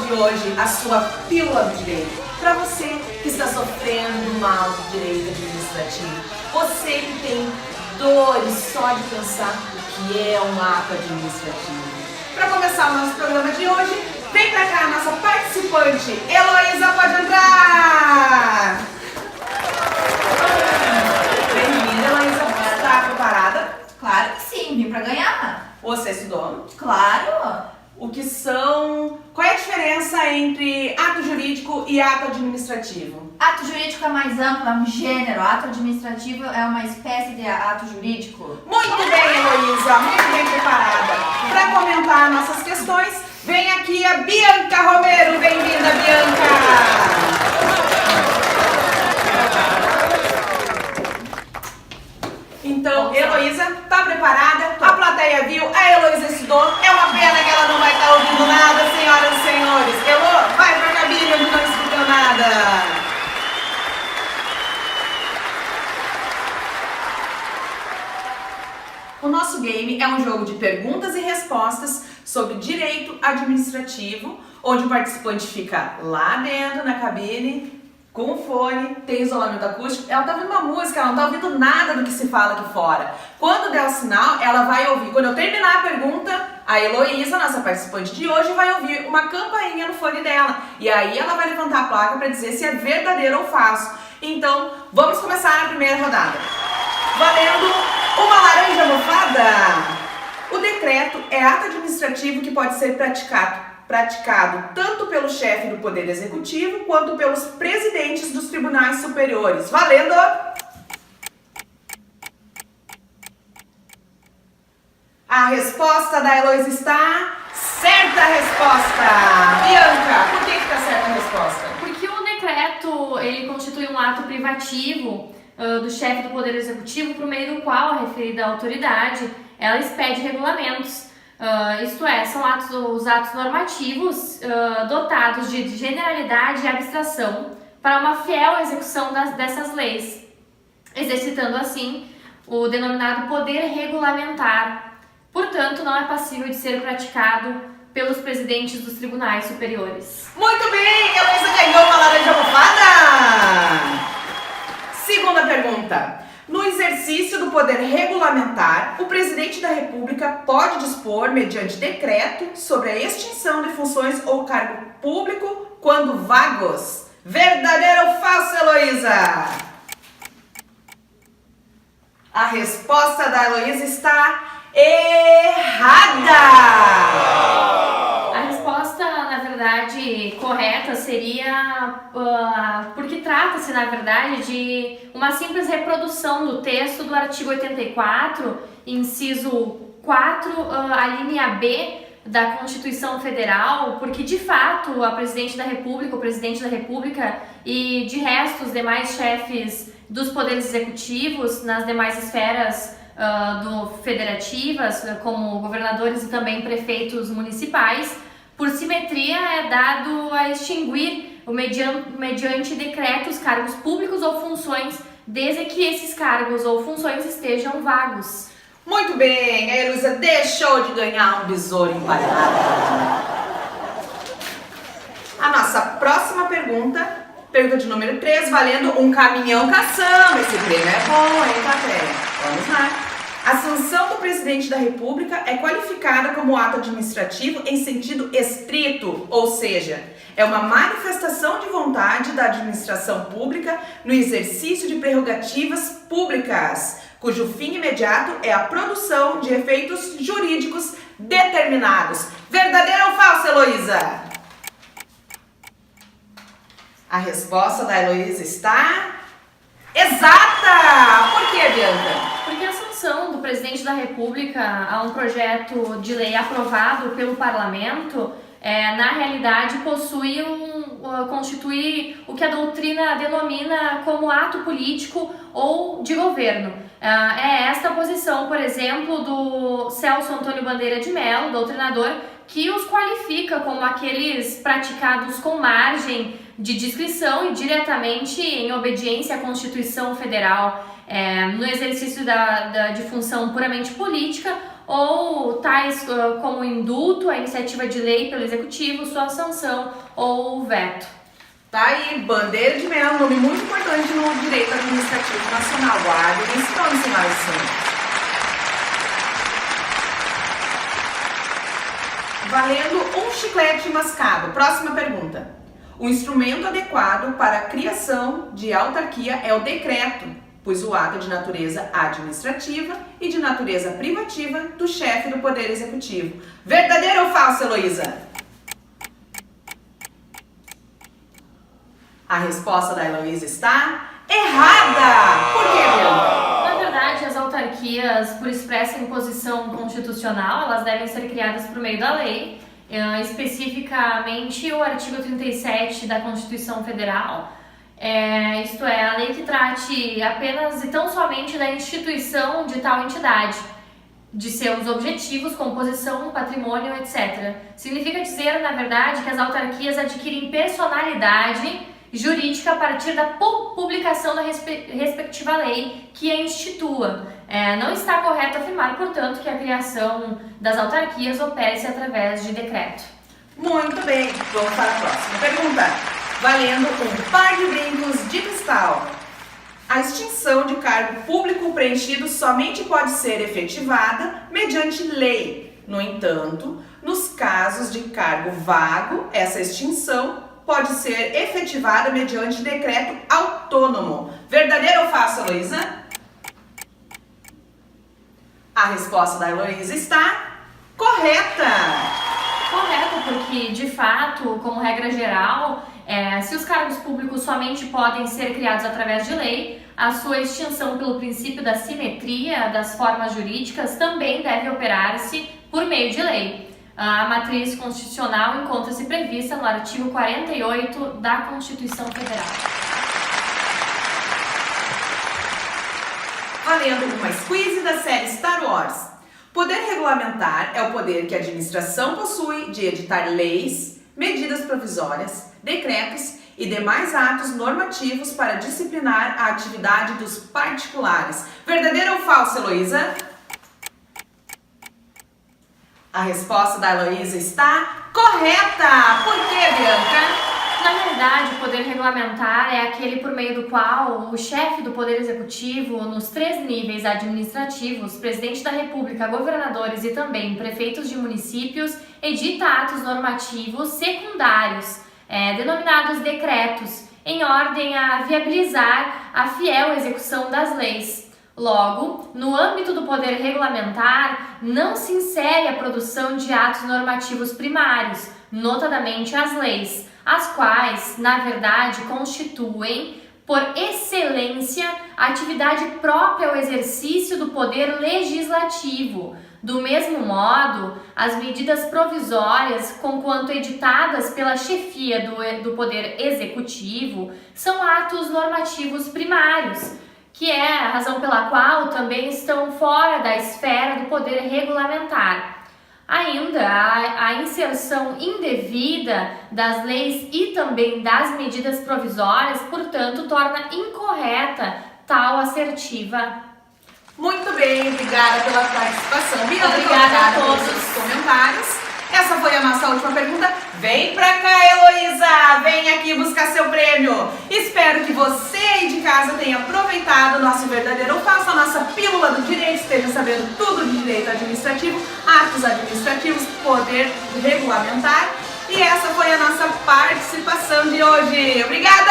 de hoje a sua pílula do direito. Para você que está sofrendo do mal do direito administrativo, você que tem dores só de pensar o que é um ato administrativo. Para começar o nosso programa de hoje, vem para cá a nossa participante, Heloísa, pode entrar! Bem-vinda, Heloísa. Está preparada? Claro que sim, vim pra ganhar. Você estudou? Claro! Qual é a diferença entre ato jurídico e ato administrativo? Ato jurídico é mais amplo, é um gênero. Ato administrativo é uma espécie de ato jurídico. Muito bem, Heloísa, muito bem preparada. Para comentar nossas questões, vem aqui a Bianca Romero. Bem-vinda, Bianca! Então, Heloísa, tá preparada? A plateia viu, a Heloísa estudou. É uma pena que ela não vai estar ouvindo nada, senhoras e senhores. Elo, vai pra cabine onde não escutou nada. O nosso game é um jogo de perguntas e respostas sobre direito administrativo, onde o participante fica lá dentro na cabine, com o fone, tem isolamento acústico, ela tá ouvindo uma música, ela não tá ouvindo nada do que se fala aqui fora. Quando der o sinal, ela vai ouvir. Quando eu terminar a pergunta, a Heloísa, nossa participante de hoje, vai ouvir uma campainha no fone dela. E aí ela vai levantar a placa para dizer se é verdadeiro ou falso. Então, vamos começar a primeira rodada. Valendo uma laranja mofada! O decreto é ato administrativo que pode ser praticado tanto pelo chefe do Poder Executivo quanto pelos presidentes dos tribunais superiores. Valendo! A resposta da Heloísa está certa a resposta! Bianca, por que está certa a resposta? Porque o decreto, ele constitui um ato privativo do chefe do Poder Executivo, por meio do qual a referida autoridade, ela expede regulamentos. Isto é, são os atos normativos dotados de generalidade e abstração para uma fiel execução dessas leis, exercitando assim o denominado poder regulamentar. Portanto, não é passível de ser praticado pelos presidentes dos tribunais superiores. Muito bem, Heloísa ganhou uma laranja mofada! Segunda pergunta. No exercício do poder regulamentar, o presidente da República pode dispor, mediante decreto, sobre a extinção de funções ou cargo público quando vagos. Verdadeiro ou falso, Heloísa? A resposta da Heloísa está errada! A resposta, na verdade, correta seria porque trata-se, na verdade, de uma simples reprodução do texto do artigo 84, inciso 4, a linha B da Constituição Federal, porque, de fato, a presidente da República, o presidente da República e, de resto, os demais chefes dos poderes executivos nas demais esferas federativas, como governadores e também prefeitos municipais, por simetria é dado a extinguir, mediante decretos, cargos públicos ou funções, desde que esses cargos ou funções estejam vagos. Muito bem, a Heloísa deixou de ganhar um besouro empalhado. A nossa próxima pergunta de número 3, valendo um caminhão caçamba. Esse prêmio é bom, hein, plateia? Vamos lá. A sanção do presidente da República é qualificada como ato administrativo em sentido estrito, ou seja, é uma manifestação de vontade da administração pública no exercício de prerrogativas públicas, cujo fim imediato é a produção de efeitos jurídicos determinados. Verdadeiro ou falso, Heloísa? A resposta da Heloísa está exata! Por que, Bianca? Porque a sanção do presidente da República a um projeto de lei aprovado pelo parlamento, na realidade, constitui o que a doutrina denomina como ato político ou de governo. É esta posição, por exemplo, do Celso Antônio Bandeira de Mello, doutrinador, que os qualifica como aqueles praticados com margem de discrição e diretamente em obediência à Constituição Federal, no exercício de função puramente política ou tais como o indulto, a iniciativa de lei pelo Executivo, sua sanção ou o veto. Tá aí, bandeira de mel, nome muito importante no direito administrativo nacional. Guardem esse nome, senhoras e senhores. Valendo um chiclete mascado. Próxima pergunta. O instrumento adequado para a criação de autarquia é o decreto, pois o ato é de natureza administrativa e de natureza privativa do chefe do Poder Executivo. Verdadeiro ou falso, Heloísa? A resposta da Heloísa está errada! Por quê, Bianca? Na verdade, as autarquias, por expressa imposição constitucional, elas devem ser criadas por meio da lei, especificamente o artigo 37 da Constituição Federal, isto é, a lei que trate apenas e tão somente da instituição de tal entidade, de seus objetivos, composição, patrimônio, etc. Significa dizer, na verdade, que as autarquias adquirem personalidade jurídica a partir da publicação da respectiva lei que a institua. Não está correto afirmar, portanto, que a criação das autarquias opere-se através de decreto. Muito bem, vamos para a próxima pergunta. Valendo um par de brincos de cristal. A extinção de cargo público preenchido somente pode ser efetivada mediante lei. No entanto, nos casos de cargo vago, essa extinção pode ser efetivada mediante decreto autônomo. Verdadeiro ou falso, Heloísa? A resposta da Heloísa está correta! Correto, porque de fato, como regra geral, se os cargos públicos somente podem ser criados através de lei, a sua extinção pelo princípio da simetria das formas jurídicas também deve operar-se por meio de lei. A matriz constitucional encontra-se prevista no artigo 48 da Constituição Federal. Valendo uma squeeze da série Star Wars. Poder regulamentar é o poder que a administração possui de editar leis, medidas provisórias, decretos e demais atos normativos para disciplinar a atividade dos particulares. Verdadeiro ou falso, Heloísa? A resposta da Heloísa está correta! Por quê, Bianca? Na verdade, o poder regulamentar é aquele por meio do qual o chefe do Poder Executivo, nos 3 níveis administrativos, presidente da República, governadores e também prefeitos de municípios, edita atos normativos secundários, denominados decretos, em ordem a viabilizar a fiel execução das leis. Logo, no âmbito do poder regulamentar, não se insere a produção de atos normativos primários, notadamente as leis, as quais, na verdade, constituem, por excelência, a atividade própria ao exercício do poder legislativo. Do mesmo modo, as medidas provisórias, conquanto editadas pela chefia do poder executivo, são atos normativos primários, que é a razão pela qual também estão fora da esfera do poder regulamentar. Ainda, a inserção indevida das leis e também das medidas provisórias, portanto, torna incorreta tal assertiva. Muito bem, obrigada pela participação. Bianca, Obrigada a todos pelos comentários. Essa foi a nossa última pergunta. Vem pra cá, Heloísa! Vem aqui buscar seu prêmio! Espero que você aí de casa tenha aproveitado o nosso verdadeiro ou falso, a nossa pílula do direito, esteja sabendo tudo de direito administrativo, atos administrativos, poder regulamentar. E essa foi a nossa participação de hoje. Obrigada!